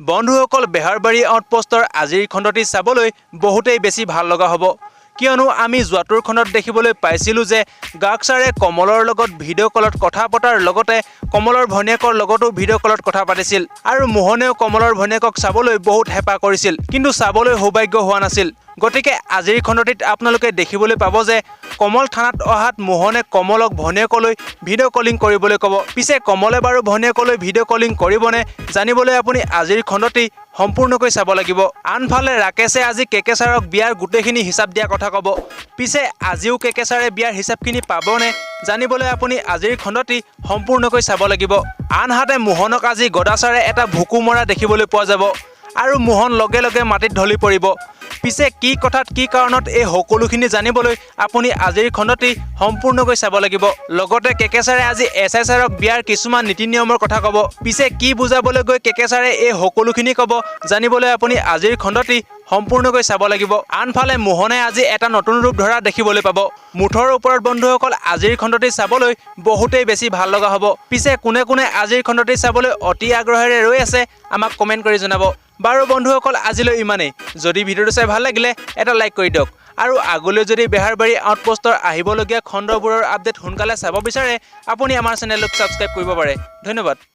বন্ধুসকল বেহাৰবাৰী আউটপোষ্টৰ আজিৰ খণ্ডটি চাবলৈ বহুতেই বেছি ভাল লগা হ'ব কিয়নো আমি যোৱাটোৰ খণ্ডত দেখিবলৈ পাইছিলোঁ যে গাৰ্গছাৰে কমলৰ লগত ভিডিঅ' কলত কথা পতাৰ লগতে কমলৰ ভনীয়েকৰ লগতো ভিডিঅ' কলত কথা পাতিছিল আৰু মোহনেও কমলৰ ভনীয়েকক চাবলৈ বহুত হেঁপাহ কৰিছিল কিন্তু চাবলৈ সৌভাগ্য হোৱা নাছিল গতিকে আজিৰ খণ্ডটিত আপোনালোকে দেখিবলৈ পাব যে কমল থানাত অহাত মোহনে কমলক ভনীয়েকলৈ ভিডিঅ' কলিং কৰিবলৈ ক'ব পিছে কমলে বাৰু ভনীয়েকলৈ ভিডিঅ' কলিং কৰিবনে জানিবলৈ আপুনি আজিৰ খণ্ডটি সম্পূৰ্ণকৈ চাব লাগিব আনফালে ৰাকেশে আজি কেকে ছাৰক বিয়াৰ গোটেইখিনি হিচাপ দিয়া কথা ক'ব পিছে আজিও কেকে ছাৰে বিয়াৰ হিচাপখিনি পাবনে জানিবলৈ আপুনি আজিৰ খণ্ডটি সম্পূৰ্ণকৈ চাব লাগিব আনহাতে মোহনক আজি গদা ছাৰে এটা ভুকু মৰা দেখিবলৈ পোৱা যাব আৰু মোহন লগে লগে মাটিত ঢলি পৰিব পিছে কি কথাত কি কাৰণত এই সকলোখিনি জানিবলৈ আপুনি আজিৰ খণ্ডটি সম্পূৰ্ণকৈ চাব লাগিব লগতে কেকে ছাৰে আজি এছআই ছাৰক বিয়াৰ কিছুমান নীতি নিয়মৰ কথা ক'ব পিছে কি বুজাবলৈ গৈ কেকে ছাৰে এই সকলোখিনি ক'ব জানিবলৈ আপুনি আজিৰ খণ্ডটি সম্পূৰ্ণকৈ চাব লাগিব আনফালে মোহনে আজি এটা নতুন ৰূপ ধৰা দেখিবলৈ পাব মুঠৰ ওপৰত বন্ধুসকল আজিৰ খণ্ডটি চাবলৈ বহুতেই বেছি ভাল লগা হ'ব পিছে কোনে কোনে আজিৰ খণ্ডটি চাবলৈ অতি আগ্ৰহেৰে ৰৈ আছে আমাক কমেণ্ট কৰি জনাব বাৰু বন্ধুসকল আজিলৈ ইমানেই যদি ভিডিঅ'টো চাই ভাল লাগিলে এটা লাইক কৰি দিয়ক আৰু আগলৈ যদি বেহাৰবাৰী আউটপোষ্টৰ আহিবলগীয়া খণ্ডবোৰৰ আপডেট সোনকালে চাব বিচাৰে আপুনি আমাৰ চেনেলক ছাবস্ক্ৰাইব কৰিব পাৰে ধন্যবাদ